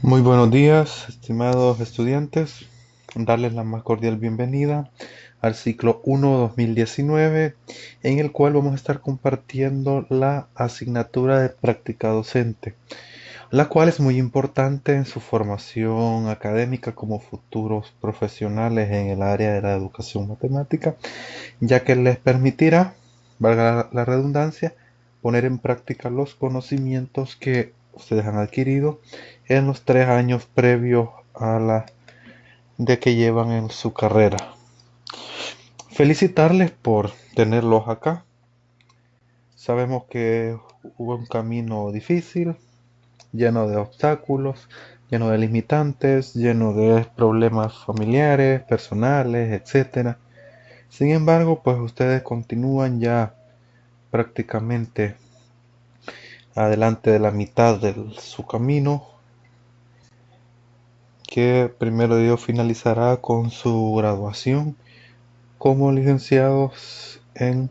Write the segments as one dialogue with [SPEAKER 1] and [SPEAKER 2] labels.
[SPEAKER 1] Muy buenos días, estimados estudiantes. Darles la más cordial bienvenida al ciclo 1 2019, en el cual vamos a estar compartiendo la asignatura de práctica docente, la cual es muy importante en su formación académica como futuros profesionales en el área de la educación matemática, ya que les permitirá, valga la redundancia, poner en práctica los conocimientos que ustedes han adquirido en los 3 años previos a la de que llevan en su carrera. Felicitarles por tenerlos acá. Sabemos que hubo un camino difícil, lleno de obstáculos, lleno de limitantes, lleno de problemas familiares, personales, etcétera. Sin embargo, pues ustedes continúan ya prácticamente adelante de la mitad de su camino, que primero Dios finalizará con su graduación como licenciados en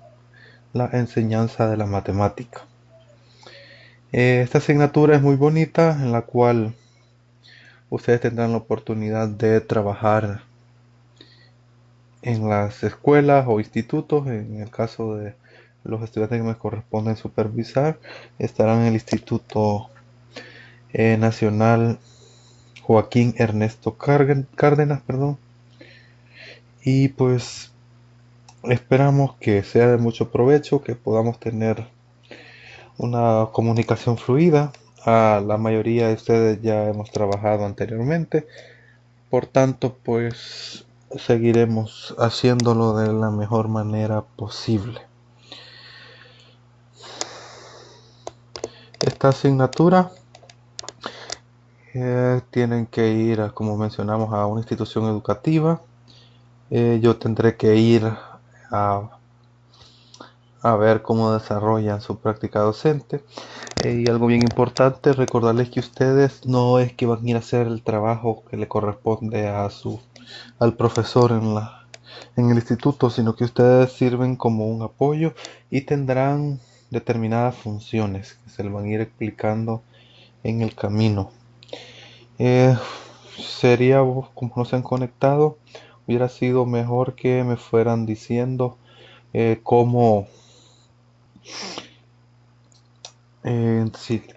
[SPEAKER 1] la enseñanza de la matemática. Esta asignatura es muy bonita, en la cual ustedes tendrán la oportunidad de trabajar en las escuelas o institutos. En el caso de los estudiantes que me corresponden supervisar, estarán en el Instituto Nacional Joaquín Ernesto Cárdenas, perdón. Y pues esperamos que sea de mucho provecho, que podamos tener una comunicación fluida. La mayoría de ustedes ya hemos trabajado anteriormente, por tanto, pues seguiremos haciéndolo de la mejor manera posible. Esta asignatura tienen que ir, como mencionamos, a una institución educativa. Yo tendré que ir a ver cómo desarrollan su práctica docente. Y algo bien importante, recordarles que ustedes no es que van a ir a hacer el trabajo que le corresponde al profesor en el instituto, sino que ustedes sirven como un apoyo y tendrán determinadas funciones que se les van a ir explicando en el camino. Eh, Sería, como no se han conectado, hubiera sido mejor que me fueran diciendo cómo,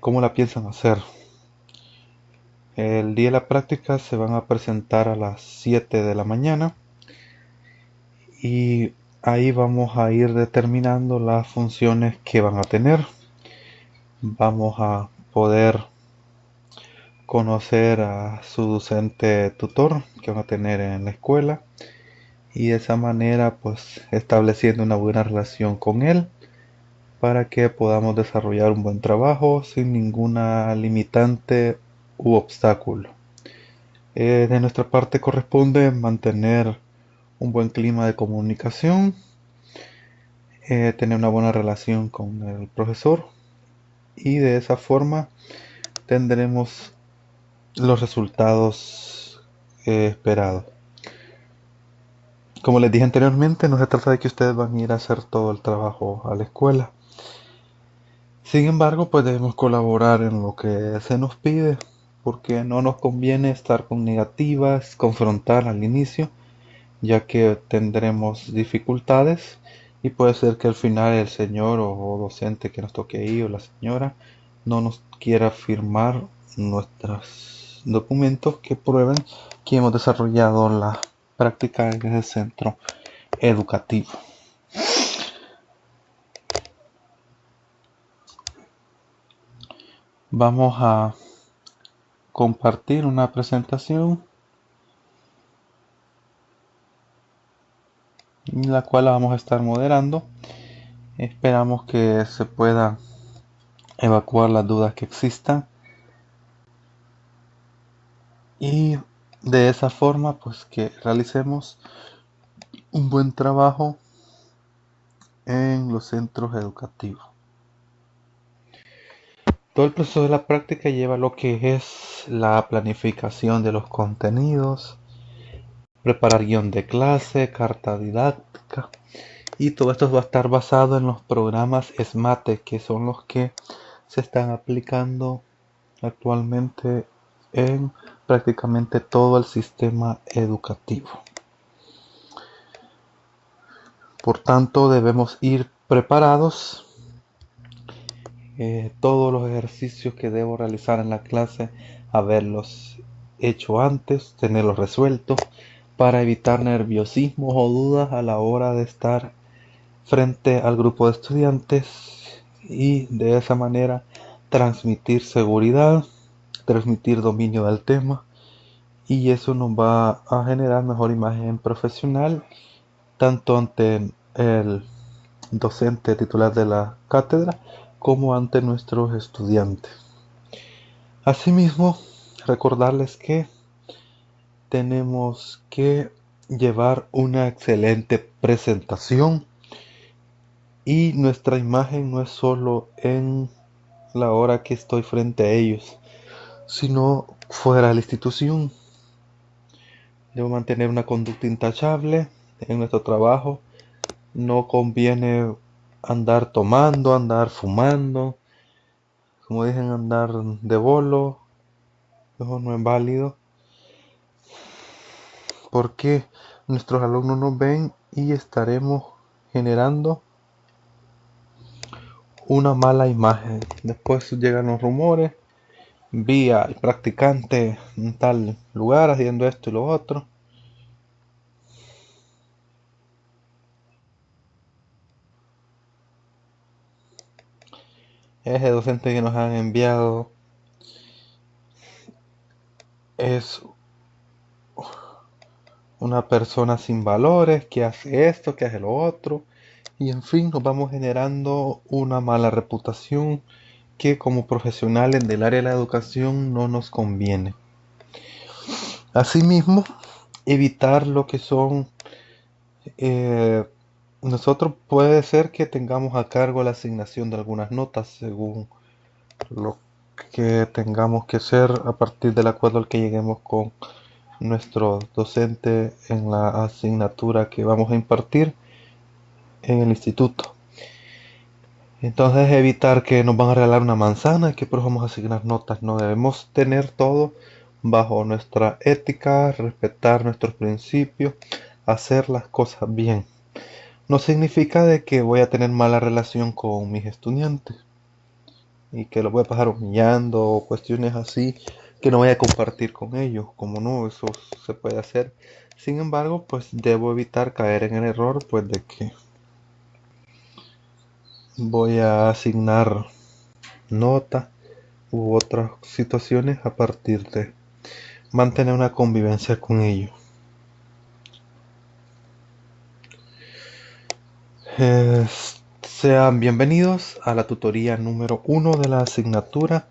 [SPEAKER 1] cómo la piensan hacer. El día de la práctica se van a presentar a las 7 de la mañana y ahí vamos a ir determinando las funciones que van a tener. Vamos a poder conocer a su docente tutor que van a tener en la escuela y de esa manera pues estableciendo una buena relación con él para que podamos desarrollar un buen trabajo sin ninguna limitante u obstáculo. De nuestra parte corresponde mantener un buen clima de comunicación, tener una buena relación con el profesor y de esa forma tendremos los resultados esperados. Como les dije anteriormente, no se trata de que ustedes van a ir a hacer todo el trabajo a la escuela. Sin embargo, pues debemos colaborar en lo que se nos pide, porque no nos conviene estar con negativas, confrontar al inicio, ya que tendremos dificultades y puede ser que al final el señor o docente que nos toque ahí o la señora no nos quiera firmar nuestros documentos que prueben que hemos desarrollado la práctica en ese centro educativo. Vamos a compartir una presentación en la cual la vamos a estar moderando. Esperamos que se puedan evacuar las dudas que existan y de esa forma pues que realicemos un buen trabajo en los centros educativos. Todo el proceso de la práctica lleva lo que es la planificación de los contenidos, preparar guión de clase, carta didáctica, y todo esto va a estar basado en los programas SMATE, que son los que se están aplicando actualmente en prácticamente todo el sistema educativo. Por tanto, debemos ir preparados. Todos los ejercicios que debo realizar en la clase, haberlos hecho antes, tenerlos resueltos, para evitar nerviosismos o dudas a la hora de estar frente al grupo de estudiantes y de esa manera transmitir seguridad, transmitir dominio del tema, y eso nos va a generar mejor imagen profesional tanto ante el docente titular de la cátedra como ante nuestros estudiantes. Asimismo, recordarles que tenemos que llevar una excelente presentación y nuestra imagen no es solo en la hora que estoy frente a ellos, sino fuera de la institución. Debo mantener una conducta intachable en nuestro trabajo. No conviene andar tomando, andar fumando, como dicen, andar de bolo. Eso no es válido porque nuestros alumnos nos ven y estaremos generando una mala imagen. Después llegan los rumores, vi al practicante en tal lugar haciendo esto y lo otro. Ese docente que nos han enviado es una persona sin valores, que hace esto, que hace lo otro. Y en fin, nos vamos generando una mala reputación que como profesionales del área de la educación no nos conviene. Asimismo, evitar lo que son nosotros puede ser que tengamos a cargo la asignación de algunas notas según lo que tengamos que hacer a partir del acuerdo al que lleguemos con nuestro docente en la asignatura que vamos a impartir en el instituto. Entonces evitar que nos van a regalar una manzana y que por eso vamos a asignar notas. No debemos tener todo bajo nuestra ética, respetar nuestros principios, hacer las cosas bien. No significa de que voy a tener mala relación con mis estudiantes y que los voy a pasar humillando o cuestiones así que no voy a compartir con ellos. Como no, eso se puede hacer. Sin embargo, pues debo evitar caer en el error pues de que voy a asignar nota u otras situaciones a partir de mantener una convivencia con ellos. Eh, Sean bienvenidos a la tutoría número 1 de la asignatura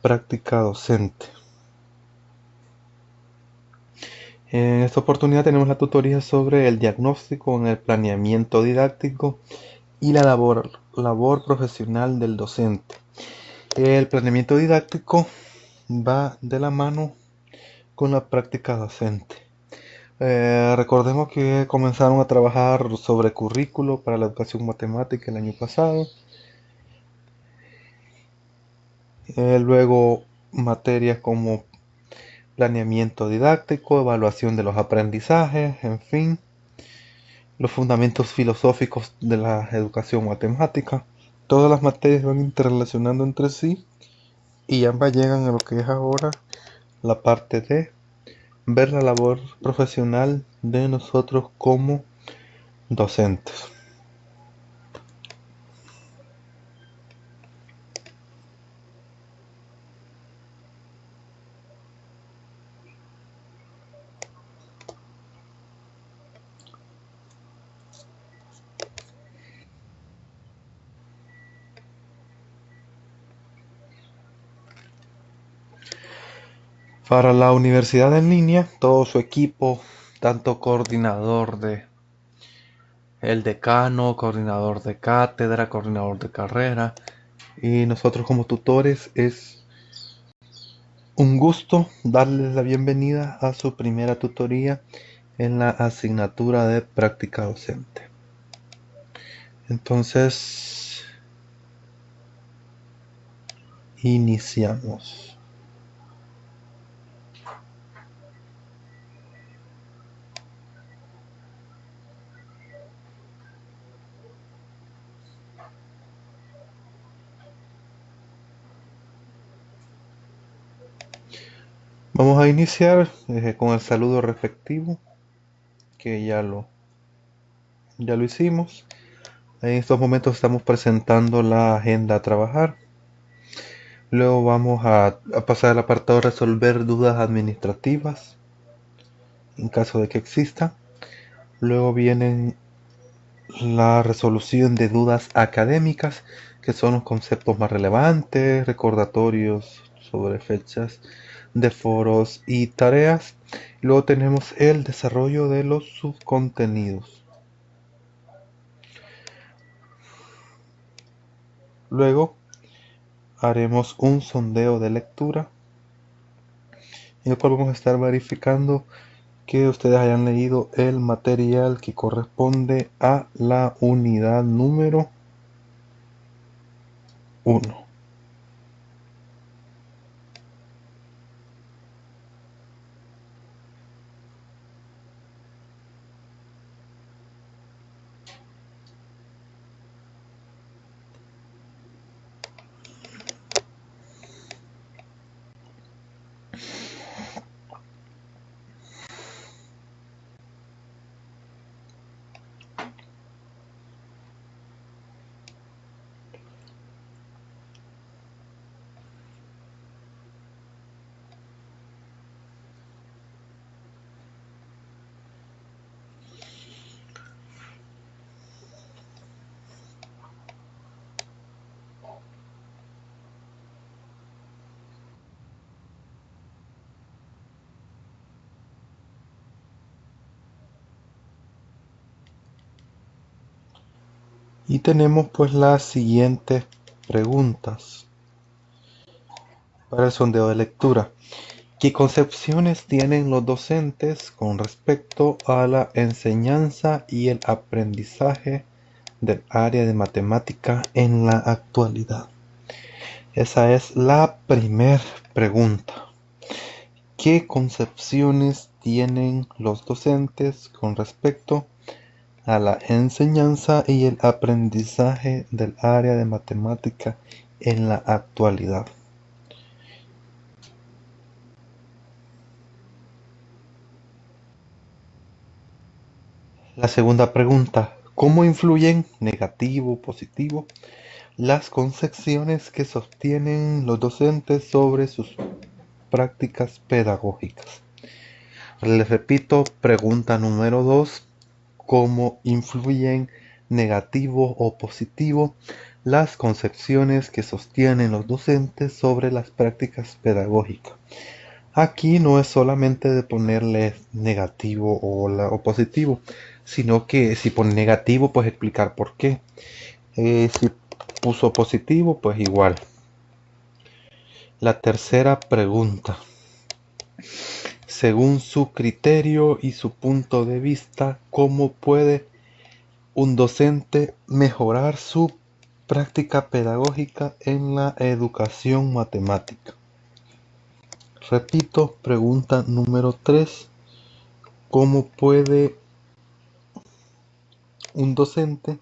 [SPEAKER 1] práctica docente. En esta oportunidad tenemos la tutoría sobre el diagnóstico en el planeamiento didáctico y la labor profesional del docente. El planeamiento didáctico va de la mano con la práctica docente. Recordemos que comenzaron a trabajar sobre currículo para la educación matemática el año pasado. Luego materias como planeamiento didáctico, evaluación de los aprendizajes, en fin, los fundamentos filosóficos de la educación matemática. Todas las materias van interrelacionando entre sí y ambas llegan a lo que es ahora la parte de ver la labor profesional de nosotros como docentes. Para la universidad en línea, todo su equipo, tanto coordinador de el decano, coordinador de cátedra, coordinador de carrera y nosotros como tutores, es un gusto darles la bienvenida a su primera tutoría en la asignatura de práctica docente. Entonces, iniciamos. Vamos a iniciar con el saludo respectivo, que ya lo hicimos. En estos momentos estamos presentando la agenda a trabajar. Luego vamos a pasar al apartado resolver dudas administrativas, en caso de que exista. Luego vienen la resolución de dudas académicas, que son los conceptos más relevantes, recordatorios sobre fechas de foros y tareas. Luego tenemos el desarrollo de los subcontenidos. Luego haremos un sondeo de lectura, en el cual vamos a estar verificando que ustedes hayan leído el material que corresponde a la unidad número 1. Y tenemos pues las siguientes preguntas para el sondeo de lectura. ¿Qué concepciones tienen los docentes con respecto a la enseñanza y el aprendizaje del área de matemática en la actualidad? Esa es la primera pregunta. ¿Qué concepciones tienen los docentes con respecto a la enseñanza y el aprendizaje del área de matemática en la actualidad? La segunda pregunta, ¿cómo influyen, negativo o positivo, las concepciones que sostienen los docentes sobre sus prácticas pedagógicas? Les repito, pregunta número 2, ¿cómo influyen, negativo o positivo, las concepciones que sostienen los docentes sobre las prácticas pedagógicas? Aquí no es solamente de ponerle negativo o positivo, sino que si pone negativo, pues explicar por qué. Si puso positivo, pues igual. La tercera pregunta. Según su criterio y su punto de vista, ¿cómo puede un docente mejorar su práctica pedagógica en la educación matemática? Repito, pregunta número 3. ¿Cómo puede un docente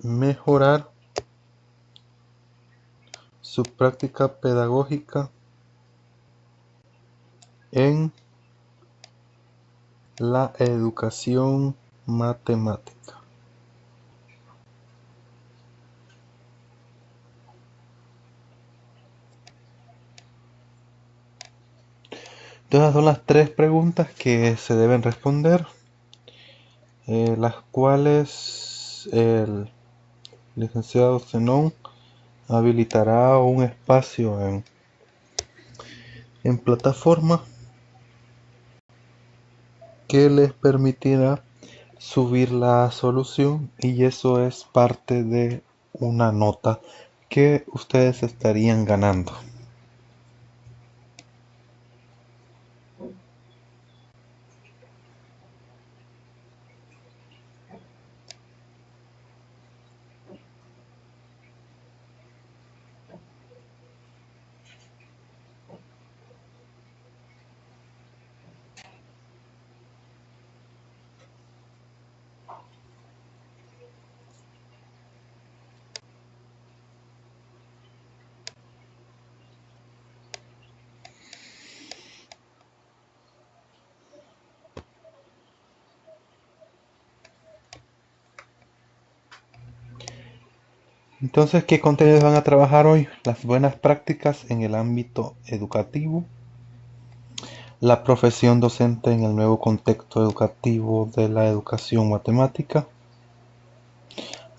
[SPEAKER 1] mejorar su práctica pedagógica en la educación matemática? Entonces son las tres preguntas que se deben responder, las cuales el licenciado Zenón habilitará un espacio en plataforma que les permitirá subir la solución, y eso es parte de una nota que ustedes estarían ganando. Entonces, ¿qué contenidos van a trabajar hoy? Las buenas prácticas en el ámbito educativo, la profesión docente en el nuevo contexto educativo de la educación matemática,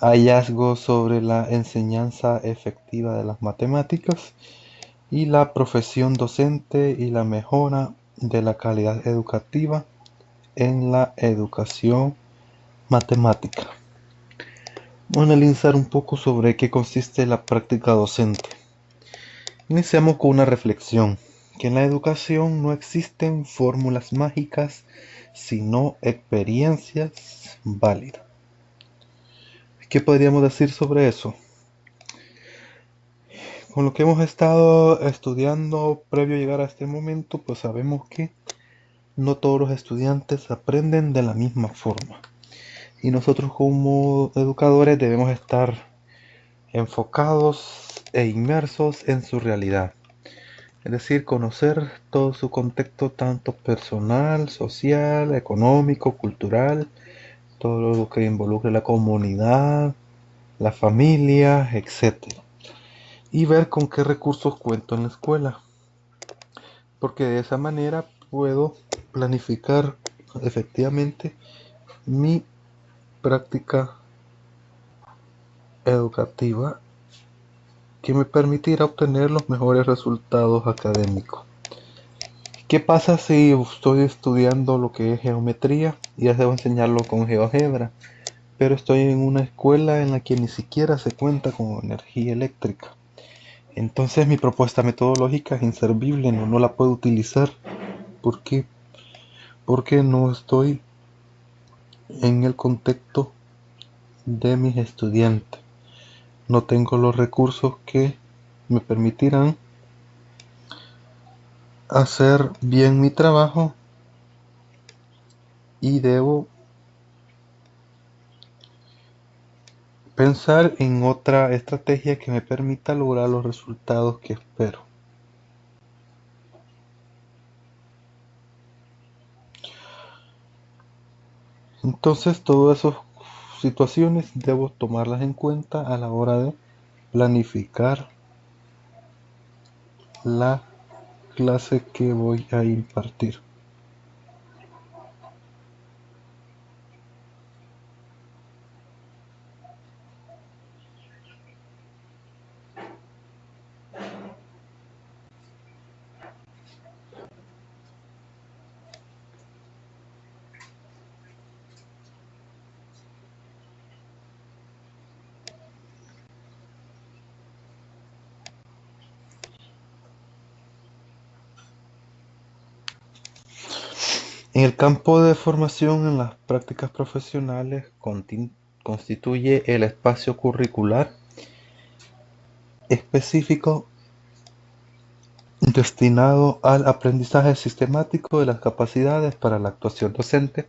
[SPEAKER 1] hallazgos sobre la enseñanza efectiva de las matemáticas y la profesión docente y la mejora de la calidad educativa en la educación matemática. Vamos a analizar un poco sobre qué consiste la práctica docente. Iniciamos con una reflexión, que en la educación no existen fórmulas mágicas, sino experiencias válidas. ¿Qué podríamos decir sobre eso? Con lo que hemos estado estudiando previo a llegar a este momento, pues sabemos que no todos los estudiantes aprenden de la misma forma. Y nosotros como educadores debemos estar enfocados e inmersos en su realidad. Es decir, conocer todo su contexto tanto personal, social, económico, cultural, todo lo que involucre la comunidad, la familia, etc. Y ver con qué recursos cuento en la escuela. Porque de esa manera puedo planificar efectivamente mi práctica educativa que me permitirá obtener los mejores resultados académicos. ¿Qué pasa si estoy estudiando lo que es geometría y debo enseñarlo con GeoGebra? Pero estoy en una escuela en la que ni siquiera se cuenta con energía eléctrica. Entonces mi propuesta metodológica es inservible, no la puedo utilizar. ¿Por qué? Porque no estoy en el contexto de mis estudiantes. No tengo los recursos que me permitirán hacer bien mi trabajo y debo pensar en otra estrategia que me permita lograr los resultados que espero. Entonces, todas esas situaciones debo tomarlas en cuenta a la hora de planificar la clase que voy a impartir. En el campo de formación en las prácticas profesionales constituye el espacio curricular específico destinado al aprendizaje sistemático de las capacidades para la actuación docente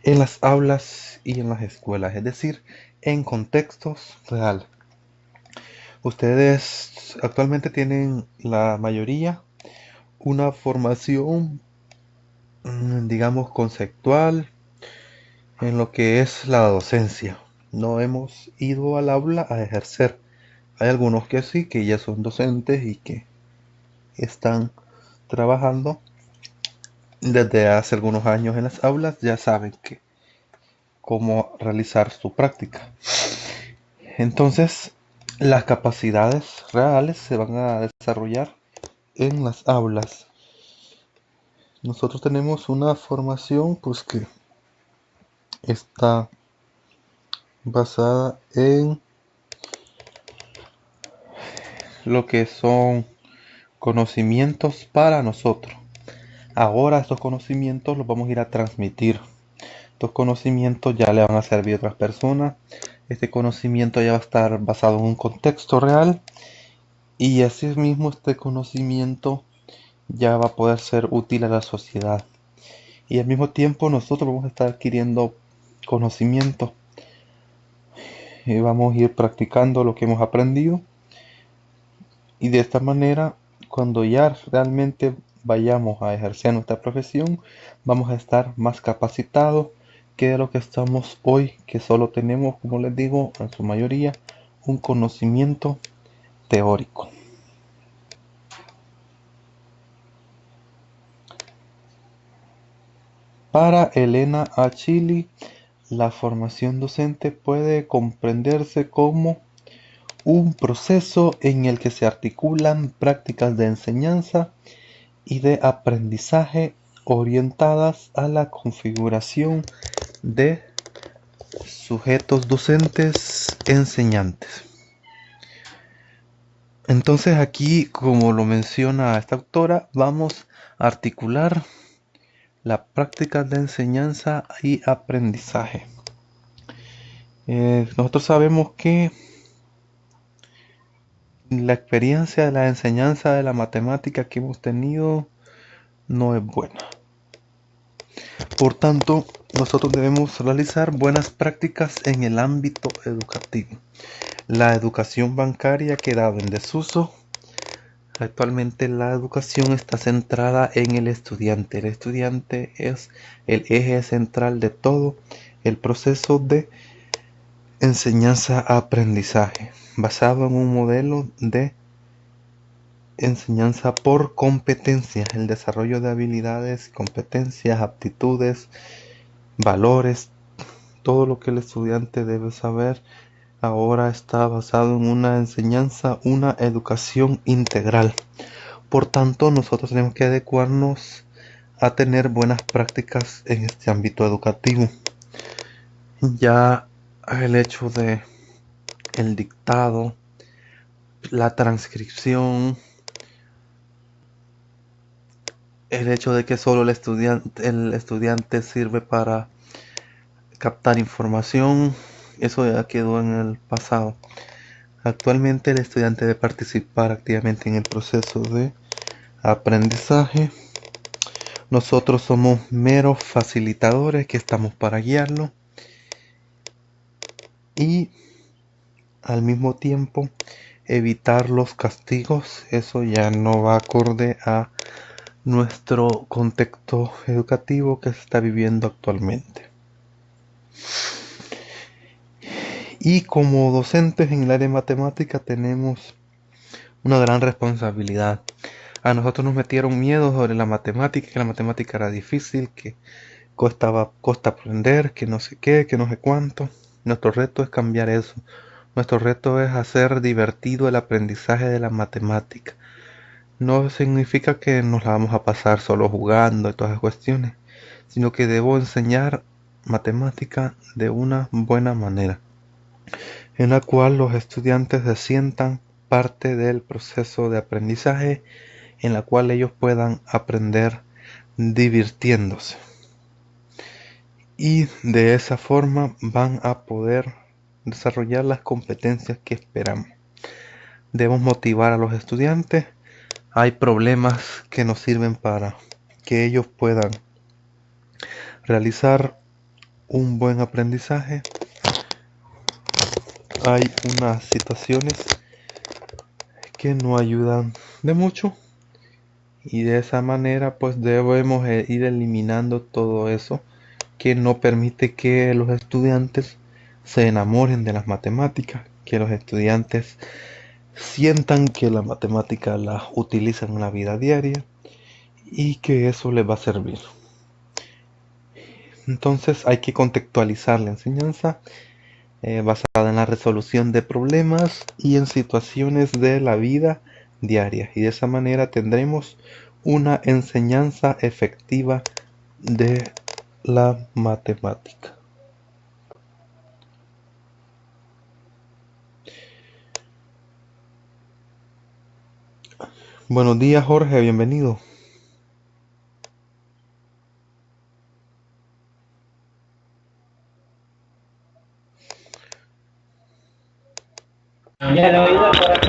[SPEAKER 1] en las aulas y en las escuelas, es decir, en contextos reales. Ustedes actualmente tienen la mayoría una formación, digamos, conceptual en lo que es la docencia. No hemos ido al aula a ejercer. Hay algunos que sí, que ya son docentes y que están trabajando desde hace algunos años en las aulas, ya saben que cómo realizar su práctica. Entonces, las capacidades reales se van a desarrollar en las aulas. Nosotros tenemos una formación pues que está basada en lo que son conocimientos para nosotros. Ahora estos conocimientos los vamos a ir a transmitir. Estos conocimientos ya le van a servir a otras personas. Este conocimiento ya va a estar basado en un contexto real y así mismo este conocimiento ya va a poder ser útil a la sociedad. Y al mismo tiempo nosotros vamos a estar adquiriendo conocimiento y vamos a ir practicando lo que hemos aprendido. Y de esta manera, cuando ya realmente vayamos a ejercer nuestra profesión, vamos a estar más capacitados que de lo que estamos hoy, que solo tenemos, como les digo, en su mayoría, un conocimiento teórico. Para Elena Achilli, la formación docente puede comprenderse como un proceso en el que se articulan prácticas de enseñanza y de aprendizaje orientadas a la configuración de sujetos docentes enseñantes. Entonces aquí, como lo menciona esta autora, vamos a articular las prácticas de enseñanza y aprendizaje. Nosotros sabemos que la experiencia de la enseñanza de la matemática que hemos tenido no es buena. Por tanto, nosotros debemos realizar buenas prácticas en el ámbito educativo. La educación bancaria ha quedado en desuso. Actualmente la educación está centrada en el estudiante. El estudiante es el eje central de todo el proceso de enseñanza-aprendizaje, basado en un modelo de enseñanza por competencias, el desarrollo de habilidades, competencias, aptitudes, valores, todo lo que el estudiante debe saber. Ahora está basado en una enseñanza, una educación integral. Por tanto, nosotros tenemos que adecuarnos a tener buenas prácticas en este ámbito educativo. Ya el hecho de el dictado, la transcripción, el hecho de que solo el estudiante sirve para captar información, eso ya quedó en el pasado. Actualmente el estudiante debe participar activamente en el proceso de aprendizaje. Nosotros somos meros facilitadores que estamos para guiarlo y al mismo tiempo evitar los castigos. Eso ya no va acorde a nuestro contexto educativo que se está viviendo actualmente. Y como docentes en el área de matemática tenemos una gran responsabilidad. A nosotros nos metieron miedo sobre la matemática, que la matemática era difícil, que costa aprender, que no sé qué, que no sé cuánto. Nuestro reto es cambiar eso. Nuestro reto es hacer divertido el aprendizaje de la matemática. No significa que nos la vamos a pasar solo jugando y todas esas cuestiones, sino que debo enseñar matemática de una buena manera, en la cual los estudiantes se sientan parte del proceso de aprendizaje, en la cual ellos puedan aprender divirtiéndose. Y de esa forma van a poder desarrollar las competencias que esperamos. Debemos motivar a los estudiantes. Hay problemas que nos sirven para que ellos puedan realizar un buen aprendizaje. Hay unas situaciones que no ayudan de mucho y de esa manera pues debemos ir eliminando todo eso que no permite que los estudiantes se enamoren de las matemáticas, que los estudiantes sientan que la matemática la utilizan en la vida diaria y que eso les va a servir. Entonces hay que contextualizar la enseñanza basada en la resolución de problemas y en situaciones de la vida diaria, y de esa manera tendremos una enseñanza efectiva de la matemática. Buenos días, Jorge, bienvenido.
[SPEAKER 2] Ya lo he oído por aquí.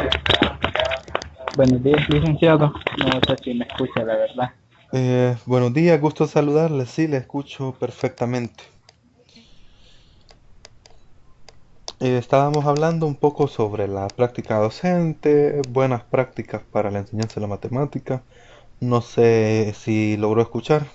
[SPEAKER 2] Buenos días, licenciado. No sé si me escucha, la verdad.
[SPEAKER 1] Buenos días, gusto saludarle. Sí, le escucho perfectamente. Estábamos hablando un poco sobre la práctica docente, buenas prácticas para la enseñanza de la matemática. No sé si logró escuchar.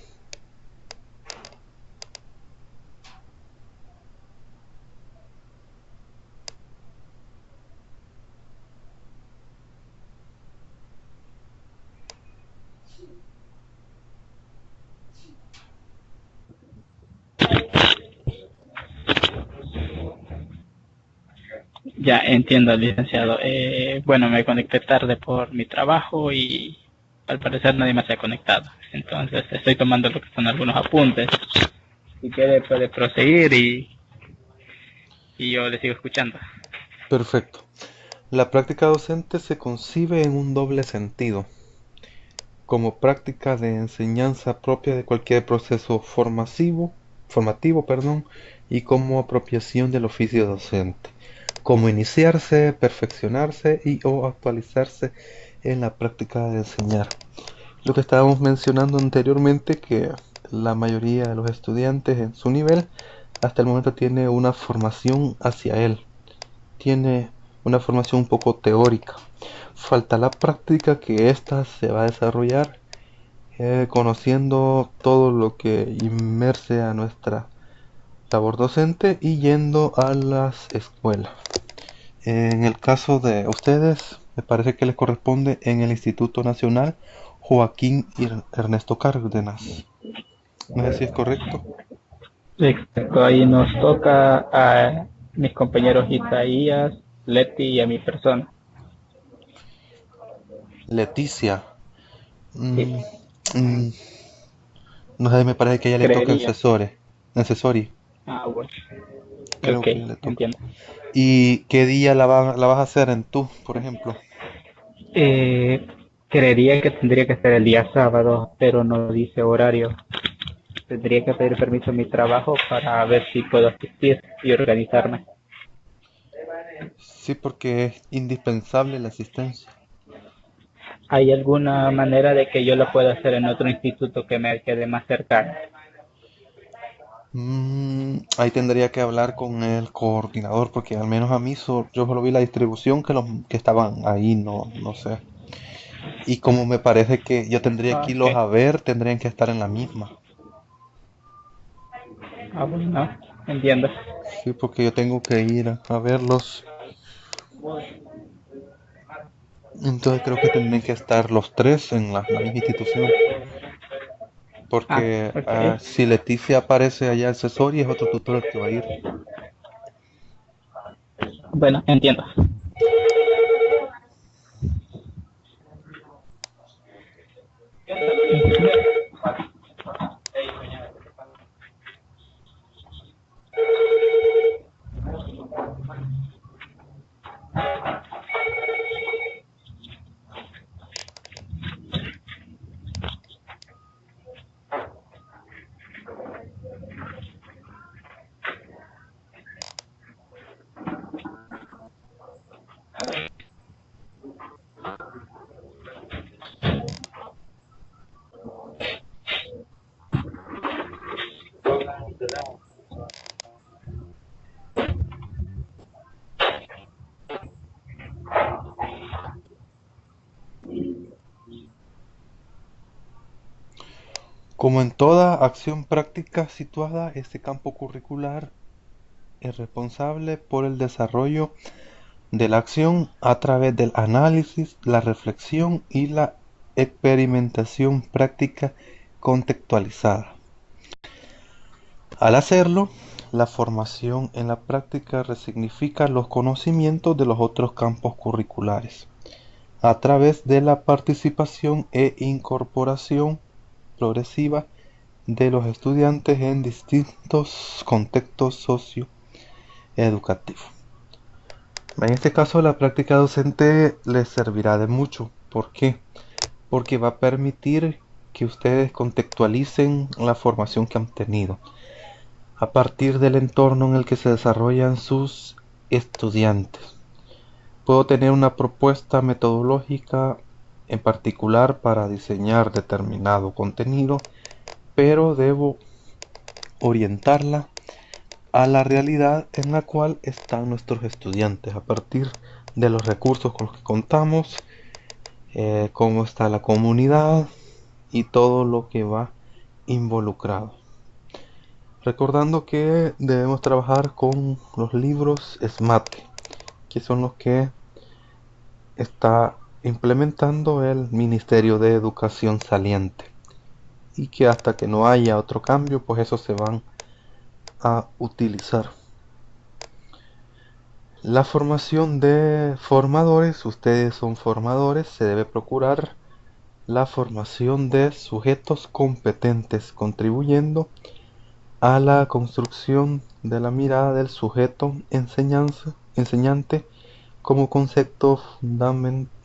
[SPEAKER 2] Ya entiendo, licenciado. Bueno, me conecté tarde por mi trabajo y al parecer nadie más se ha conectado. Entonces estoy tomando lo que son algunos apuntes. Si quiere puede proseguir y yo le sigo escuchando.
[SPEAKER 1] Perfecto. La práctica docente se concibe en un doble sentido, como práctica de enseñanza propia de cualquier proceso formativo, perdón, y como apropiación del oficio docente, como iniciarse, perfeccionarse y o actualizarse en la práctica de enseñar. Lo que estábamos mencionando anteriormente, que la mayoría de los estudiantes en su nivel hasta el momento tiene una formación hacia él, tiene una formación un poco teórica. Falta la práctica, que ésta se va a desarrollar conociendo todo lo que inmerse a nuestra labor docente y yendo a las escuelas. En el caso de ustedes, me parece que les corresponde en el Instituto Nacional Joaquín Ernesto Cárdenas. No sé si es correcto.
[SPEAKER 2] Exacto, ahí nos toca a mis compañeros Isaías, Leti y a mi persona.
[SPEAKER 1] Leticia.
[SPEAKER 2] Sí,
[SPEAKER 1] Mm, mm, no sé, me parece que a ella le toca
[SPEAKER 2] creería.
[SPEAKER 1] accessory.
[SPEAKER 2] Ah, bueno.
[SPEAKER 1] Creo
[SPEAKER 2] Ok,
[SPEAKER 1] que le toca.
[SPEAKER 2] entiendo.
[SPEAKER 1] ¿Y qué día la vas a hacer en tú, por ejemplo?
[SPEAKER 2] Eh, Creería que tendría que ser el día sábado, pero no dice horario. Tendría que pedir permiso en mi trabajo para ver si puedo asistir y organizarme.
[SPEAKER 1] Sí, porque es indispensable la asistencia.
[SPEAKER 2] ¿Hay alguna manera de que yo lo pueda hacer en otro instituto que me quede más cercano?
[SPEAKER 1] Ahí tendría que hablar con el coordinador, porque al menos a mí yo solo vi la distribución que los que estaban ahí, no sé. Y como me parece que yo tendría que irlos
[SPEAKER 2] Ok.
[SPEAKER 1] a ver, tendrían que estar en la misma.
[SPEAKER 2] Ah, bueno, entiendo.
[SPEAKER 1] Sí, porque yo tengo que ir a verlos. Entonces creo que tendrían que estar los tres en la misma institución.
[SPEAKER 2] Ah,
[SPEAKER 1] Porque
[SPEAKER 2] ok.
[SPEAKER 1] si Leticia aparece allá en Cesori, es otro tutor el que va a ir.
[SPEAKER 2] Bueno, entiendo.
[SPEAKER 1] Como en toda acción práctica situada, este campo curricular es responsable por el desarrollo de la acción a través del análisis, la reflexión y la experimentación práctica contextualizada. Al hacerlo, la formación en la práctica resignifica los conocimientos de los otros campos curriculares a través de la participación e incorporación progresiva de los estudiantes en distintos contextos socioeducativos. En este caso, la práctica docente les servirá de mucho. ¿Por qué? Porque va a permitir que ustedes contextualicen la formación que han tenido a partir del entorno en el que se desarrollan sus estudiantes. Puedo tener una propuesta metodológica en particular para diseñar determinado contenido, pero debo orientarla a la realidad en la cual están nuestros estudiantes a partir de los recursos con los que contamos, cómo está la comunidad y todo lo que va involucrado. Recordando que debemos trabajar con los libros SMART, que son los que está implementando el Ministerio de Educación saliente, y que hasta que no haya otro cambio, pues esos se van a utilizar. La formación de formadores, ustedes son formadores, se debe procurar la formación de sujetos competentes, contribuyendo a la construcción de la mirada del sujeto enseñante como concepto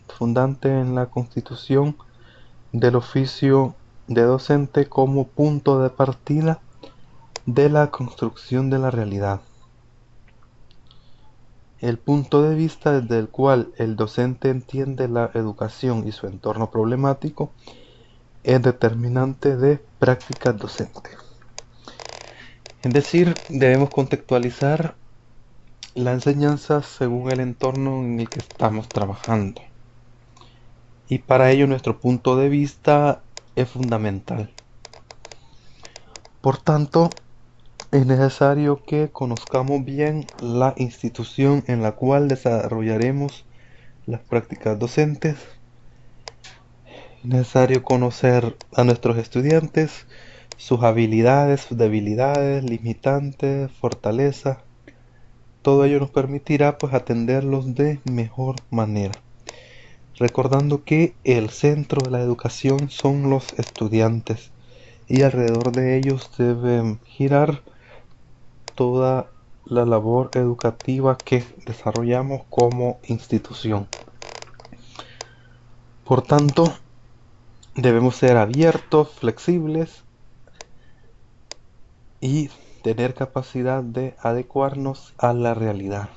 [SPEAKER 1] fundante en la constitución del oficio de docente como punto de partida de la construcción de la realidad. El punto de vista desde el cual el docente entiende la educación y su entorno problemático es determinante de prácticas docentes. Es decir, debemos contextualizar la enseñanza según el entorno en el que estamos trabajando. Y para ello nuestro punto de vista es fundamental. Por tanto, es necesario que conozcamos bien la institución en la cual desarrollaremos las prácticas docentes. Es necesario conocer a nuestros estudiantes, sus habilidades, sus debilidades, limitantes, fortalezas. Todo ello nos permitirá pues atenderlos de mejor manera. Recordando que el centro de la educación son los estudiantes y alrededor de ellos debe girar toda la labor educativa que desarrollamos como institución. Por tanto, debemos ser abiertos, flexibles y tener capacidad de adecuarnos a la realidad.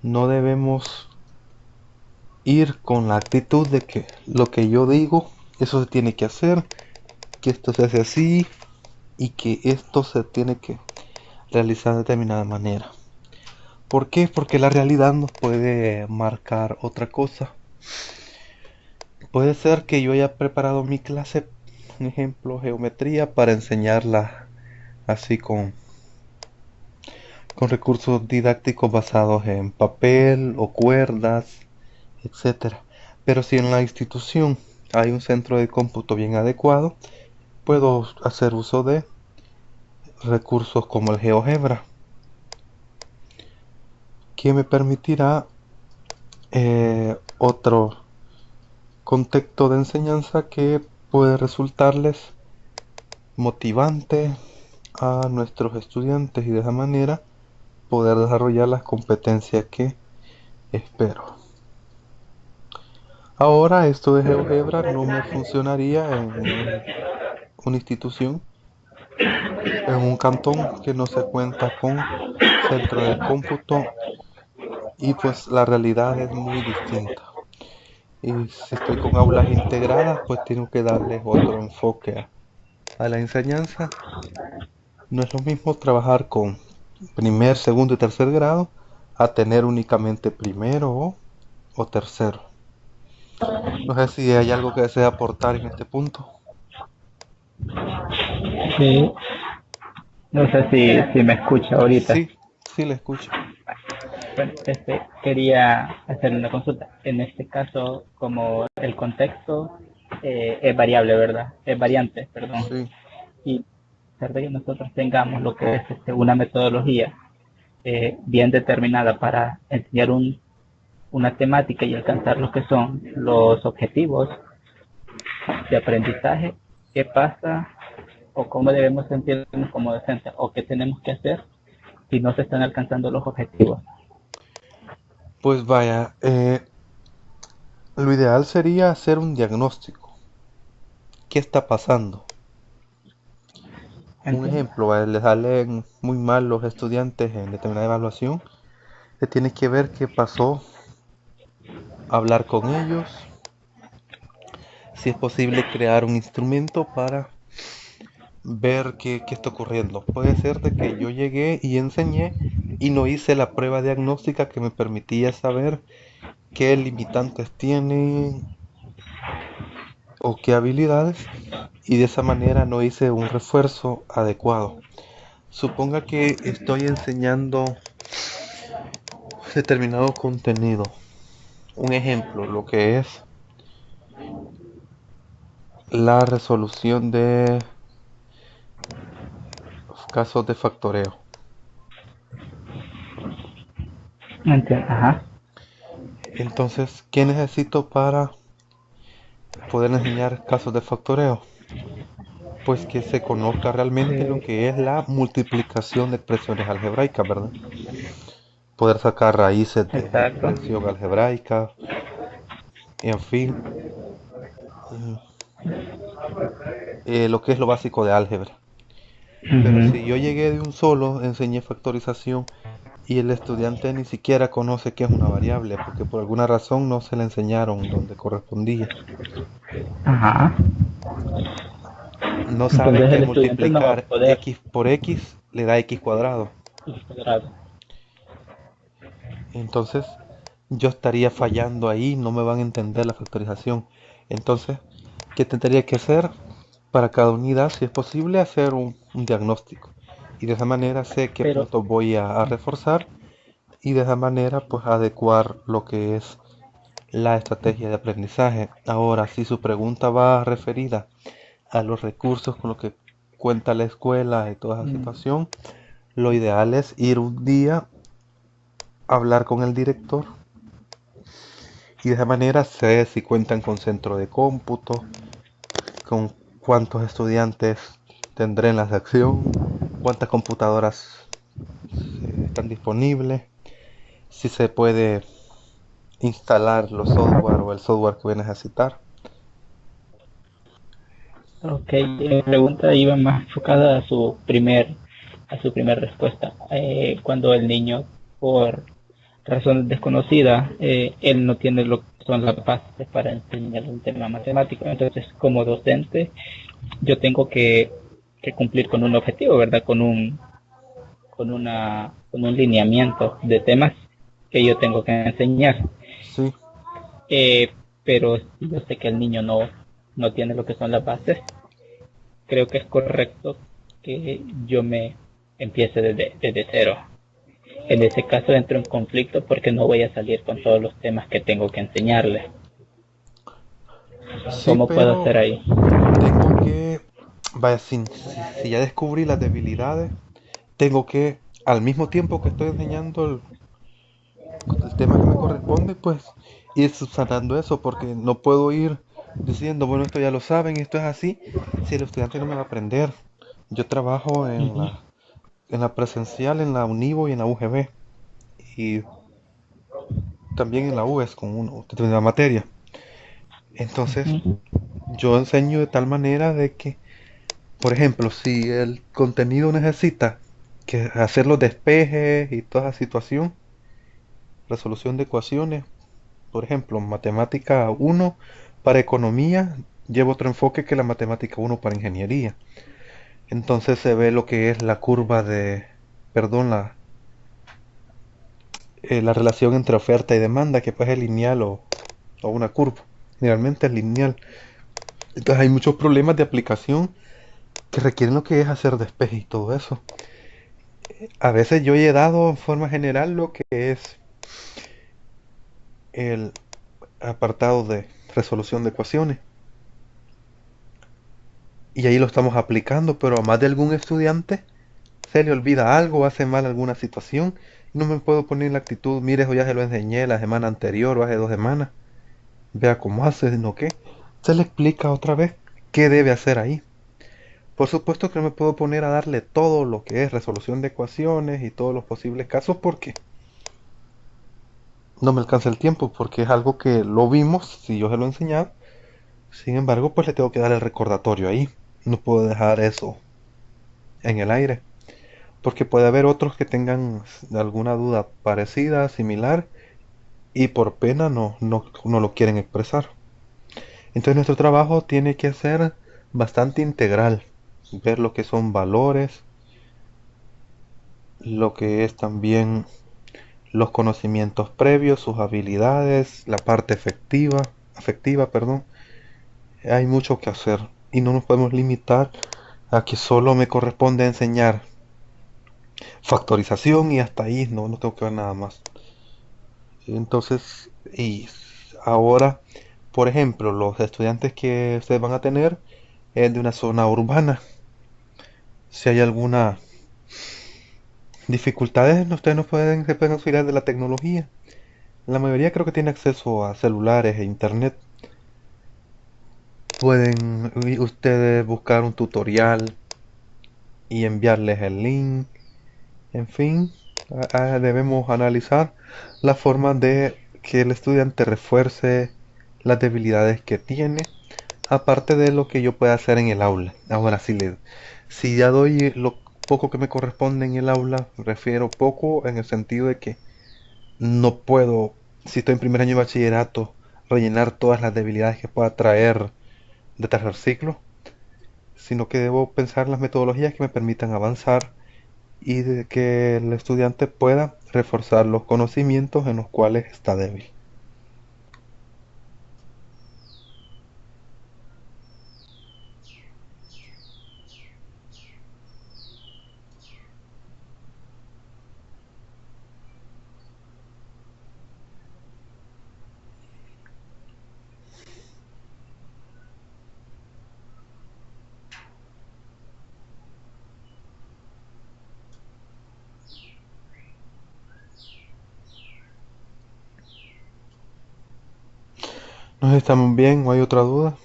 [SPEAKER 1] No debemos ir con la actitud de que lo que yo digo, eso se tiene que hacer, que esto se hace así y que esto se tiene que realizar de determinada manera. ¿Por qué? Porque la realidad nos puede marcar otra cosa. Puede ser que yo haya preparado mi clase, un ejemplo, geometría, para enseñarla así con recursos didácticos basados en papel o cuerdas, etcétera. Pero si en la institución hay un centro de cómputo bien adecuado, puedo hacer uso de recursos como el GeoGebra, que me permitirá otro contexto de enseñanza que puede resultarles motivante a nuestros estudiantes y de esa manera poder desarrollar las competencias que espero. Ahora esto de GeoGebra no me funcionaría en una institución, en un cantón que no se cuenta con centro de cómputo y pues la realidad es muy distinta. Y si estoy con aulas integradas, pues tengo que darles otro enfoque a la enseñanza. No es lo mismo trabajar con primer, segundo y tercer grado a tener únicamente primero o tercero. No sé si hay algo que desea aportar en este punto.
[SPEAKER 2] Sí, no sé si me escucha ahorita.
[SPEAKER 1] Sí, sí le escucho.
[SPEAKER 2] Bueno, quería hacerle una consulta. En este caso, como el contexto es variable, ¿verdad? Es variante, perdón.
[SPEAKER 1] Sí,
[SPEAKER 2] Y a pesar de que nosotros tengamos lo que es una metodología bien determinada para enseñar una temática y alcanzar lo que son los objetivos de aprendizaje, ¿qué pasa o cómo debemos sentirnos como docentes o qué tenemos que hacer si no se están alcanzando los objetivos?
[SPEAKER 1] pues vaya, lo ideal sería hacer un diagnóstico. ¿Qué está pasando? Un
[SPEAKER 2] Entiendo.
[SPEAKER 1] ejemplo, les salen muy mal los estudiantes en determinada evaluación. Se tiene que ver qué pasó, hablar con ellos, si es posible crear un instrumento para ver qué está ocurriendo. Puede ser de que yo llegué y enseñé y no hice la prueba diagnóstica que me permitía saber qué limitantes tienen o qué habilidades y de esa manera no hice un refuerzo adecuado. Suponga que estoy enseñando determinado contenido. Un ejemplo, lo que es la resolución de casos de factoreo.
[SPEAKER 2] Entiendo. Ajá.
[SPEAKER 1] Entonces, ¿qué necesito para poder enseñar casos de factoreo? Pues que se conozca realmente lo
[SPEAKER 2] Eh,
[SPEAKER 1] que es la multiplicación de expresiones algebraicas, ¿verdad? Poder sacar raíces de
[SPEAKER 2] exacto.
[SPEAKER 1] expresión algebraica, en fin, mm, lo que es lo básico de álgebra. Pero
[SPEAKER 2] Ujú.
[SPEAKER 1] si yo llegué de un solo, enseñé factorización y el estudiante ni siquiera conoce qué es una variable, porque por alguna razón no se le enseñaron donde correspondía.
[SPEAKER 2] Ajá.
[SPEAKER 1] No sabe
[SPEAKER 2] Entonces
[SPEAKER 1] que
[SPEAKER 2] el estudiante no va a
[SPEAKER 1] multiplicar
[SPEAKER 2] poder
[SPEAKER 1] x por x le da x cuadrado.
[SPEAKER 2] integrarlo.
[SPEAKER 1] Entonces yo estaría fallando ahí, no me van a entender la factorización. Entonces, ¿qué tendría que hacer? Para cada unidad, si es posible, hacer un diagnóstico. Y de esa manera sé qué
[SPEAKER 2] Pero,
[SPEAKER 1] puntos voy a reforzar y de esa manera pues adecuar lo que es la estrategia de aprendizaje. Ahora, si su pregunta va referida a los recursos con los que cuenta la escuela y toda esa
[SPEAKER 2] mm,
[SPEAKER 1] situación, lo ideal es ir un día a hablar con el director y de esa manera sé si cuentan con centro de cómputo, con cuántos estudiantes tendré en la sección, cuántas computadoras están disponibles, si se puede instalar los software o el software que voy a necesitar.
[SPEAKER 2] ok, mi pregunta iba más enfocada a su primer respuesta. Cuando el niño, por razones desconocidas, él no tiene lo que son las bases para enseñar un tema matemático. Entonces, como docente, yo tengo que cumplir con un objetivo, ¿verdad? Con un lineamiento de temas que yo tengo que enseñar.
[SPEAKER 1] Sí,
[SPEAKER 2] Eh, pero si yo sé que el niño no tiene lo que son las bases, creo que es correcto que yo me empiece desde cero. En ese caso entro en conflicto porque no voy a salir con todos los temas que tengo que enseñarle.
[SPEAKER 1] sí,
[SPEAKER 2] ¿Cómo puedo
[SPEAKER 1] pero
[SPEAKER 2] hacer ahí?
[SPEAKER 1] tengo que, vaya, si ya descubrí las debilidades, tengo que, al mismo tiempo que estoy enseñando el tema que me corresponde, pues ir subsanando eso, porque no puedo ir diciendo, bueno, esto ya lo saben, esto es así, si el estudiante no me va a aprender. Yo trabajo
[SPEAKER 2] Ujú,
[SPEAKER 1] en la presencial, en la Univo y en la UGB, y también en la UES con una determinada materia. Entonces,
[SPEAKER 2] ujú,
[SPEAKER 1] yo enseño de tal manera de que, por ejemplo, si el contenido necesita que hacer los despejes y toda esa situación, resolución de ecuaciones, por ejemplo, matemática uno para economía, lleva otro enfoque que la matemática uno para ingeniería. Entonces se ve lo que es la curva de, perdón, la relación entre oferta y demanda, que pues es lineal o una curva. Generalmente es lineal. Entonces hay muchos problemas de aplicación que requieren lo que es hacer despeje y todo eso. A veces yo he dado en forma general lo que es el apartado de resolución de ecuaciones. Y ahí lo estamos aplicando, pero a más de algún estudiante se le olvida algo, hace mal alguna situación. Y no me puedo poner en la actitud, mire, eso ya se lo enseñé la semana anterior o hace 2 semanas. Vea cómo hace, no qué. Se le explica otra vez qué debe hacer ahí. Por supuesto que no me puedo poner a darle todo lo que es resolución de ecuaciones y todos los posibles casos porque no me alcanza el tiempo, porque es algo que lo vimos, si yo se lo he enseñado. Sin embargo, pues le tengo que dar el recordatorio ahí. No puedo dejar eso en el aire, porque puede haber otros que tengan alguna duda parecida, similar, y por pena no lo quieren expresar. Entonces nuestro trabajo tiene que ser bastante integral, ver lo que son valores, lo que es también los conocimientos previos, sus habilidades, la parte afectiva, perdón. Hay mucho que hacer y no nos podemos limitar a que solo me corresponde enseñar factorización y hasta ahí, no tengo que ver nada más. Entonces, y ahora, por ejemplo, los estudiantes que ustedes van a tener es de una zona urbana. Si hay alguna Dificultades, ustedes no se pueden auxiliar de la tecnología. La mayoría creo que tiene acceso a celulares e internet. Pueden ustedes buscar un tutorial y enviarles el link. En fin, debemos analizar la forma de que el estudiante refuerce las debilidades que tiene, aparte de lo que yo pueda hacer en el aula. Ahora, si ya doy lo poco que me corresponde en el aula, refiero poco en el sentido de que no puedo, si estoy en primer año de bachillerato, rellenar todas las debilidades que pueda traer de tercer ciclo, sino que debo pensar las metodologías que me permitan avanzar y de que el estudiante pueda reforzar los conocimientos en los cuales está débil. ¿Nos estamos bien? ¿O hay otra duda?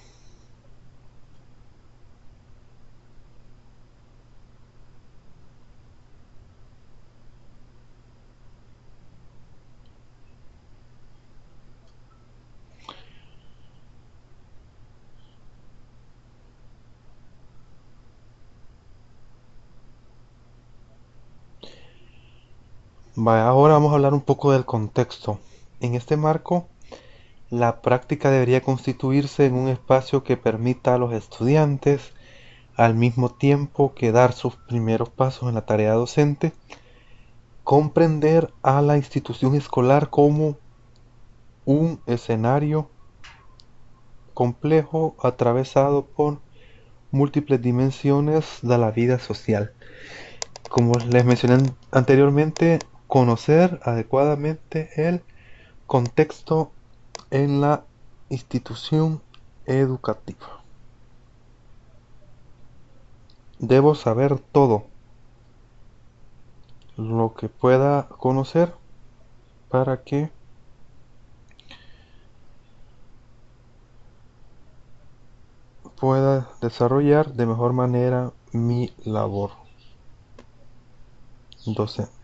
[SPEAKER 1] Ahora vamos a hablar un poco del contexto. En este marco, la práctica debería constituirse en un espacio que permita a los estudiantes, al mismo tiempo que dar sus primeros pasos en la tarea docente, comprender a la institución escolar como un escenario complejo atravesado por múltiples dimensiones de la vida social. Como les mencioné anteriormente, conocer adecuadamente el contexto en la institución educativa. Debo saber todo lo que pueda conocer para que pueda desarrollar de mejor manera mi labor docente.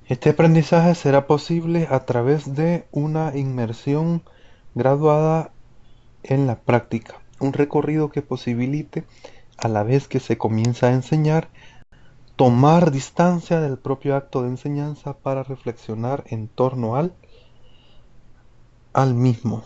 [SPEAKER 1] Este aprendizaje será posible a través de una inmersión graduada en la práctica, un recorrido que posibilite, a la vez que se comienza a enseñar, tomar distancia del propio acto de enseñanza para reflexionar en torno al mismo.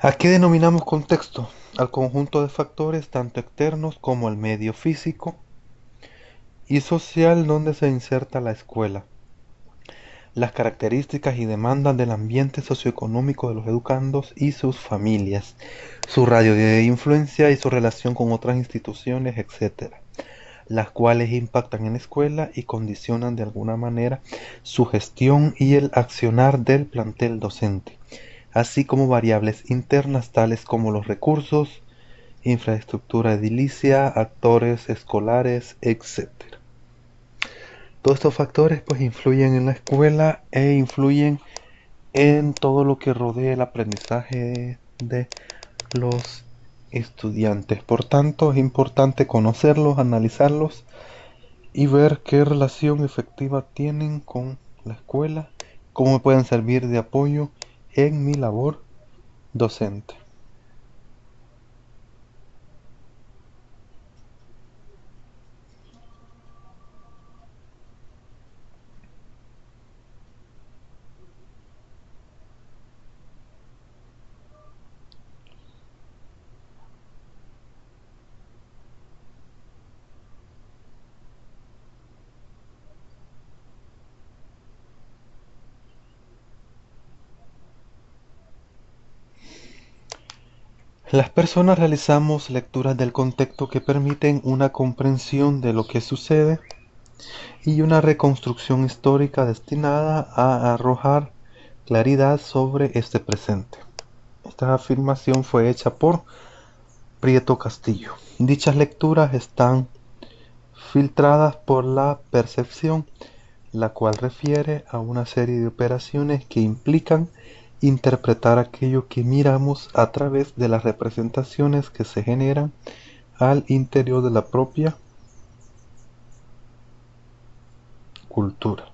[SPEAKER 1] ¿A qué denominamos contexto? Al conjunto de factores tanto externos como el medio físico y social donde se inserta la escuela. las características y demandas del ambiente socioeconómico de los educandos y sus familias, su radio de influencia y su relación con otras instituciones, etc., las cuales impactan en la escuela y condicionan de alguna manera su gestión y el accionar del plantel docente, así como variables internas tales como los recursos, infraestructura edilicia, actores escolares, etc. Todos estos factores pues influyen en la escuela e influyen en todo lo que rodea el aprendizaje de los estudiantes. Por tanto, es importante conocerlos, analizarlos y ver qué relación efectiva tienen con la escuela, cómo me pueden servir de apoyo en mi labor docente. Las personas realizamos lecturas del contexto que permiten una comprensión de lo que sucede y una reconstrucción histórica destinada a arrojar claridad sobre este presente. Esta afirmación fue hecha por Prieto Castillo. Dichas lecturas están filtradas por la percepción, la cual refiere a una serie de operaciones que implican interpretar aquello que miramos a través de las representaciones que se generan al interior de la propia cultura.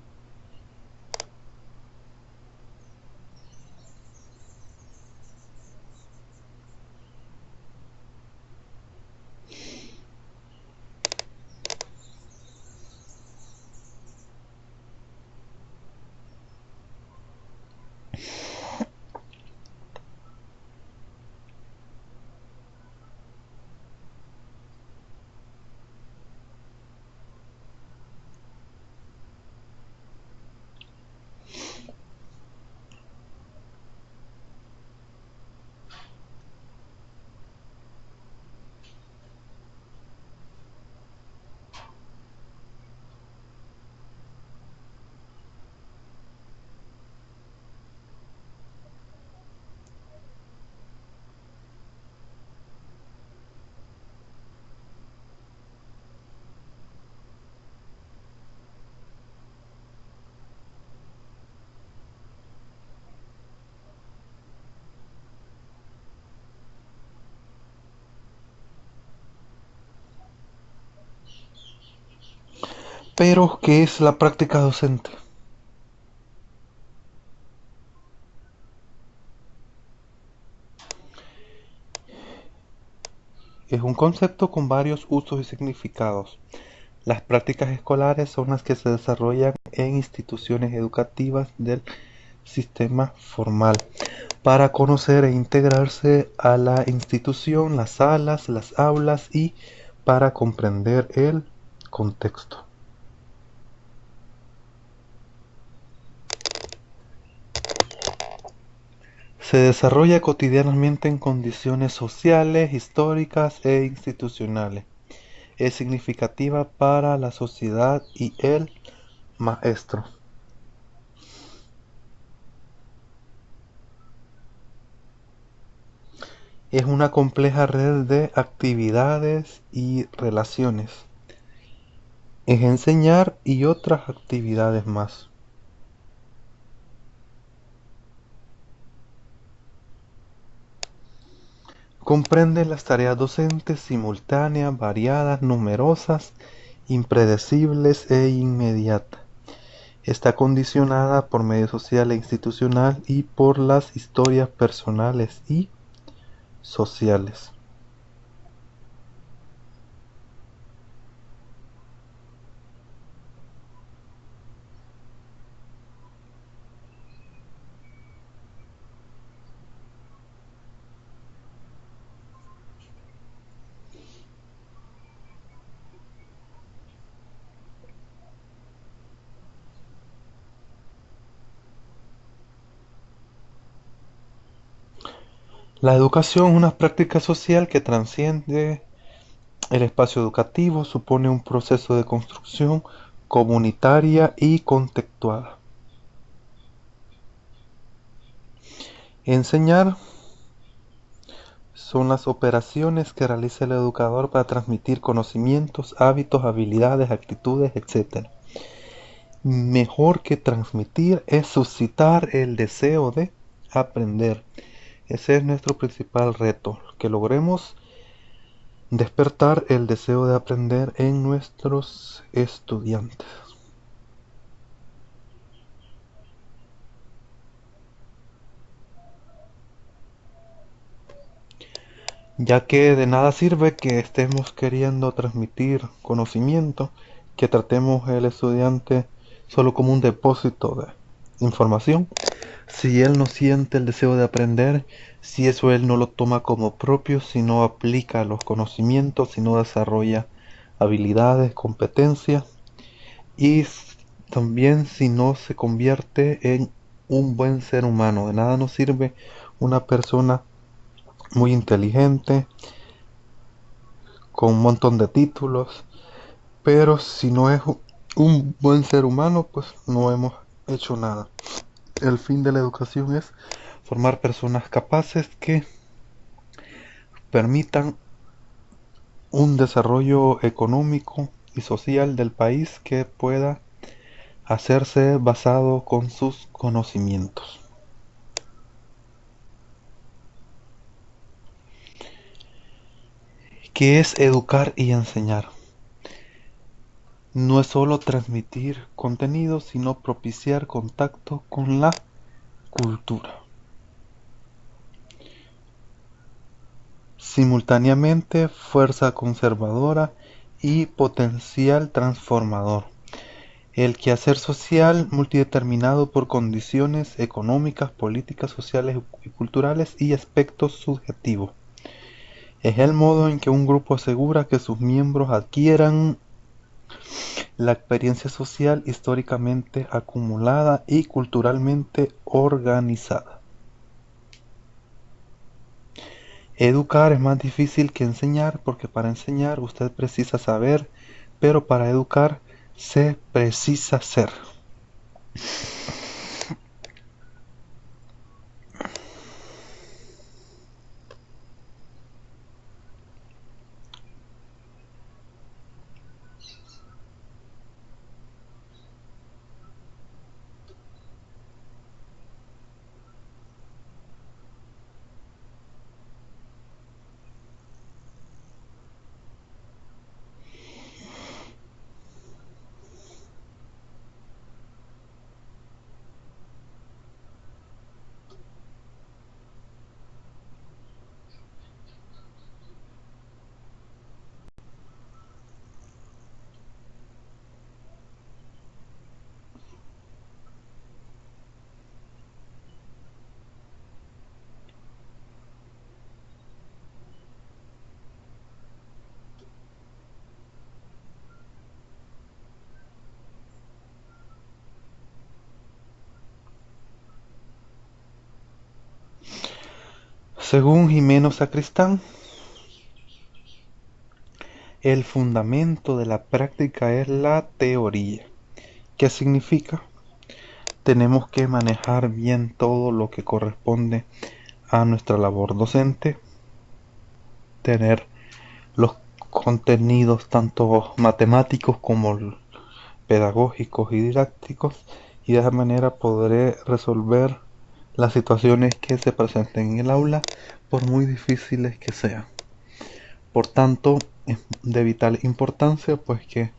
[SPEAKER 1] Pero, ¿qué es la práctica docente? Es un concepto con varios usos y significados. Las prácticas escolares son las que se desarrollan en instituciones educativas del sistema formal para conocer e integrarse a la institución, las salas, las aulas y para comprender el contexto. Se desarrolla cotidianamente en condiciones sociales, históricas e institucionales. Es significativa para la sociedad y el maestro. Es una compleja red de actividades y relaciones. Es enseñar y otras actividades más. Comprende las tareas docentes simultáneas, variadas, numerosas, impredecibles e inmediatas. Está condicionada por medio social e institucional y por las historias personales y sociales. La educación es una práctica social que trasciende el espacio educativo, supone un proceso de construcción comunitaria y contextual. Enseñar son las operaciones que realiza el educador para transmitir conocimientos, hábitos, habilidades, actitudes, etc. Mejor que transmitir es suscitar el deseo de aprender. Ese es nuestro principal reto, que logremos despertar el deseo de aprender en nuestros estudiantes. Ya que de nada sirve que estemos queriendo transmitir conocimiento, que tratemos al estudiante solo como un depósito de información. Si él no siente el deseo de aprender, si eso él no lo toma como propio, si no aplica los conocimientos, si no desarrolla habilidades, competencias, y también si no se convierte en un buen ser humano. De nada nos sirve una persona muy inteligente, con un montón de títulos, pero si no es un buen ser humano, pues no hemos hecho nada. El fin de la educación es formar personas capaces que permitan un desarrollo económico y social del país que pueda hacerse basado con sus conocimientos. ¿Qué es educar y enseñar? No es solo transmitir contenido, sino propiciar contacto con la cultura. Simultáneamente, fuerza conservadora y potencial transformador. El quehacer social multideterminado por condiciones económicas, políticas, sociales y culturales y aspectos subjetivos. Es el modo en que un grupo asegura que sus miembros adquieran la experiencia social históricamente acumulada y culturalmente organizada. Educar es más difícil que enseñar porque para enseñar usted precisa saber, pero para educar se precisa ser. Según Jimeno Sacristán, el fundamento de la práctica es la teoría. ¿Qué significa? Tenemos que manejar bien todo lo que corresponde a nuestra labor docente, tener los contenidos tanto matemáticos como pedagógicos y didácticos, y de esa manera podré resolver las situaciones que se presenten en el aula, por muy difíciles que sean. Por tanto, es de vital importancia pues que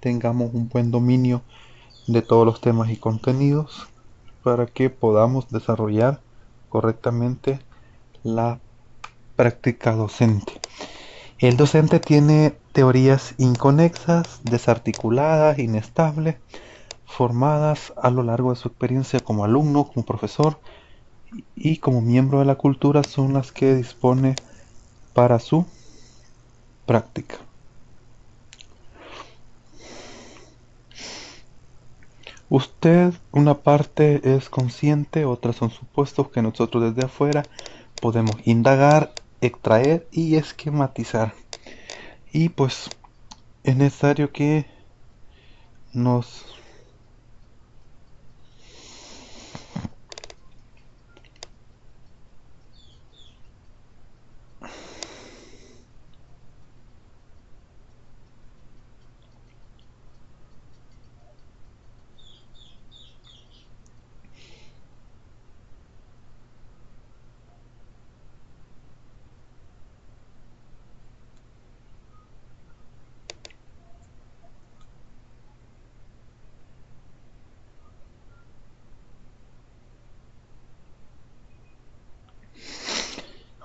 [SPEAKER 1] tengamos un buen dominio de todos los temas y contenidos para que podamos desarrollar correctamente la práctica docente. El docente tiene teorías inconexas, desarticuladas, inestables, formadas a lo largo de su experiencia como alumno, como profesor y como miembro de la cultura, son las que dispone para su práctica. Usted, una parte es consciente, otras son supuestos que nosotros desde afuera podemos indagar, extraer y esquematizar. Y pues es necesario que nos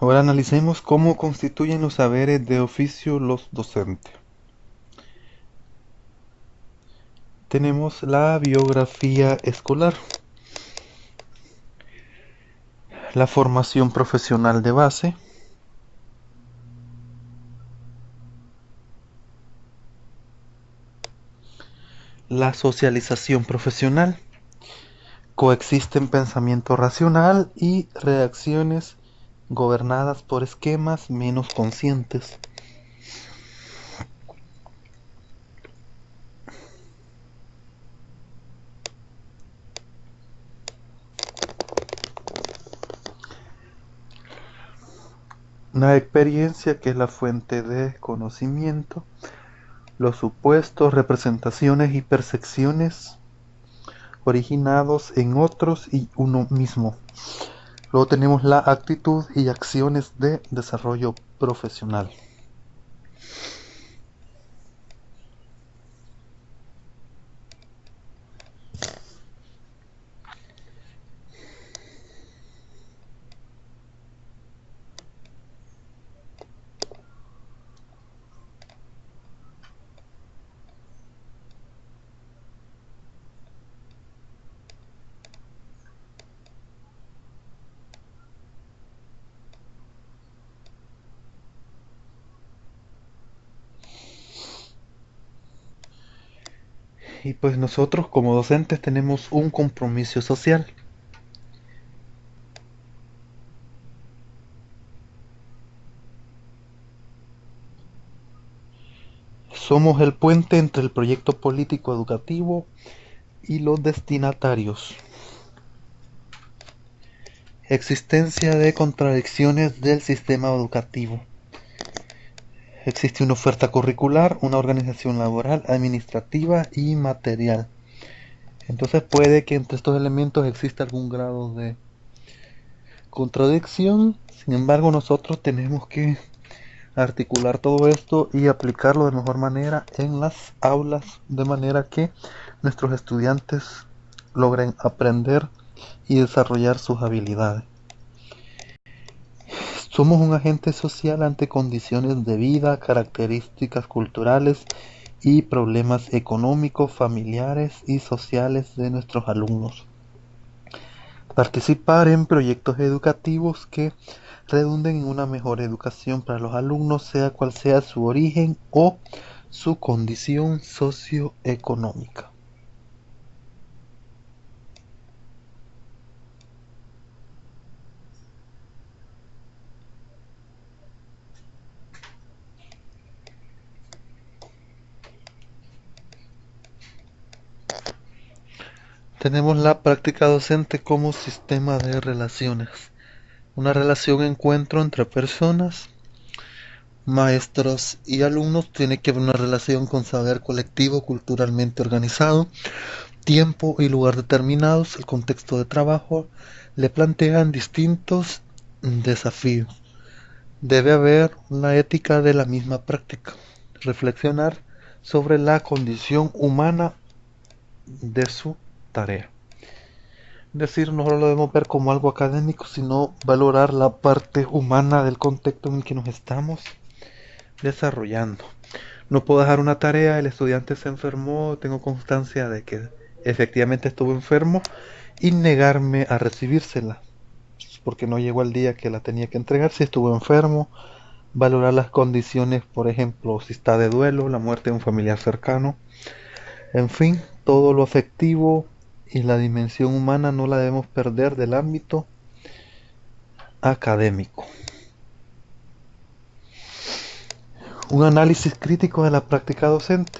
[SPEAKER 1] ahora analicemos cómo constituyen los saberes de oficio los docentes. Tenemos la biografía escolar, la formación profesional de base, la socialización profesional, coexisten pensamiento racional y reacciones gobernadas por esquemas menos conscientes. Una experiencia que es la fuente de conocimiento, los supuestos, representaciones y percepciones originados en otros y uno mismo. Luego tenemos la actitud y acciones de desarrollo profesional. Y pues nosotros como docentes tenemos un compromiso social. Somos el puente entre el proyecto político educativo y los destinatarios. Existencia de contradicciones del sistema educativo. Existe una oferta curricular, una organización laboral, administrativa y material. Entonces puede que entre estos elementos exista algún grado de contradicción. Sin embargo, nosotros tenemos que articular todo esto y aplicarlo de mejor manera en las aulas, de manera que nuestros estudiantes logren aprender y desarrollar sus habilidades. Somos un agente social ante condiciones de vida, características culturales y problemas económicos, familiares y sociales de nuestros alumnos. Participar en proyectos educativos que redunden en una mejor educación para los alumnos, sea cual sea su origen o su condición socioeconómica. Tenemos la práctica docente como sistema de relaciones. Una relación encuentro entre personas, maestros y alumnos. Tiene que haber una relación con saber colectivo, culturalmente organizado, tiempo y lugar determinados. El contexto de trabajo le plantean distintos desafíos. Debe haber una ética de la misma práctica. Reflexionar sobre la condición humana de su tarea. Es decir, no lo debemos ver como algo académico, sino valorar la parte humana del contexto en el que nos estamos desarrollando. No puedo dejar una tarea, el estudiante se enfermó, tengo constancia de que efectivamente estuvo enfermo y negarme a recibírsela, porque no llegó al día que la tenía que entregar si estuvo enfermo. Valorar las condiciones, por ejemplo, si está de duelo, la muerte de un familiar cercano. En fin, todo lo afectivo y la dimensión humana no la debemos perder del ámbito académico. Un análisis crítico de la práctica docente.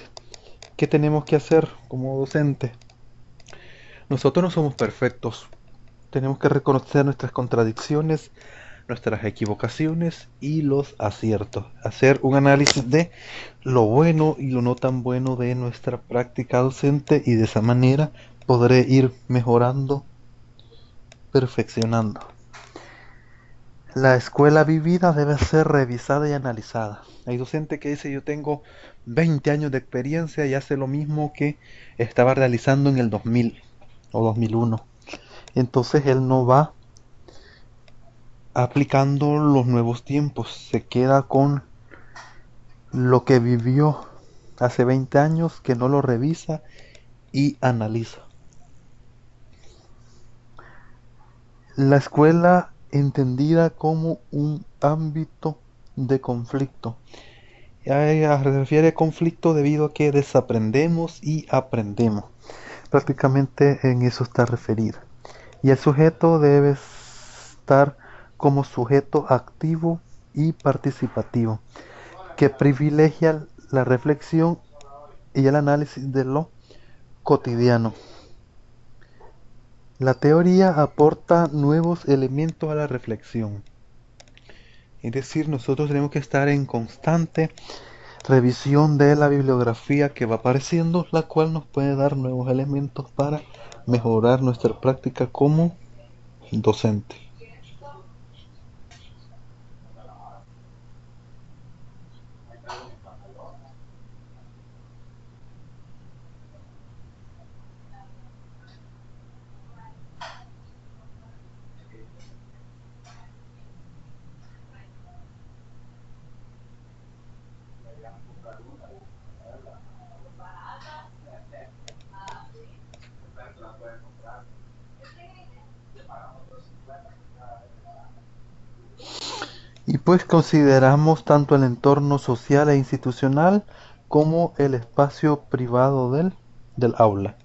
[SPEAKER 1] ¿Qué tenemos que hacer como docente? Nosotros no somos perfectos. Tenemos que reconocer nuestras contradicciones, nuestras equivocaciones y los aciertos. Hacer un análisis de lo bueno y lo no tan bueno de nuestra práctica docente, y de esa manera podré ir mejorando, perfeccionando. La escuela vivida debe ser revisada y analizada. Hay docente que dice: yo tengo 20 años de experiencia y hace lo mismo que estaba realizando en el 2000 o 2001. Entonces él no va aplicando los nuevos tiempos, se queda con lo que vivió hace 20 años, que no lo revisa y analiza. La escuela entendida como un ámbito de conflicto. Se refiere a conflicto debido a que desaprendemos y aprendemos. Prácticamente en eso está referida. Y el sujeto debe estar como sujeto activo y participativo, que privilegia la reflexión y el análisis de lo cotidiano. La teoría aporta nuevos elementos a la reflexión. Es decir, nosotros tenemos que estar en constante revisión de la bibliografía que va apareciendo, la cual nos puede dar nuevos elementos para mejorar nuestra práctica como docente. Y pues consideramos tanto el entorno social e institucional como el espacio privado del aula.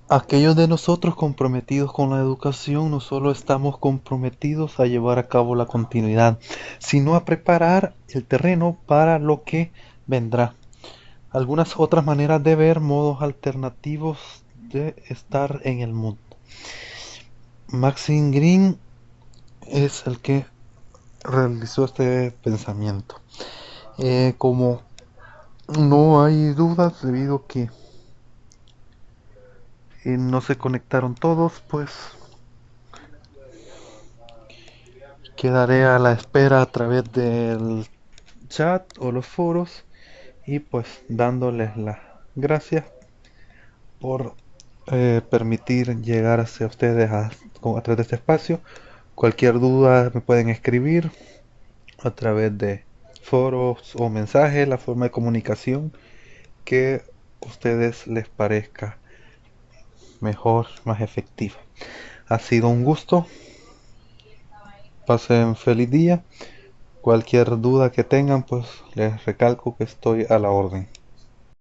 [SPEAKER 1] Aquellos de nosotros comprometidos con la educación no solo estamos comprometidos a llevar a cabo la continuidad, sino a preparar el terreno para lo que vendrá. Algunas otras maneras de ver, modos alternativos de estar en el mundo. Maxim Green es el que realizó este pensamiento. Como no hay dudas, debido a que no se conectaron todos, pues quedaré a la espera a través del chat o los foros, y pues dándoles las gracias por permitir llegar hacia ustedes a través de este espacio. Cualquier duda me pueden escribir a través de foros o mensajes, la forma de comunicación que a ustedes les parezca mejor, más efectiva. Ha sido un gusto. Pasen feliz día. Cualquier duda que tengan, pues les recalco que estoy a la orden.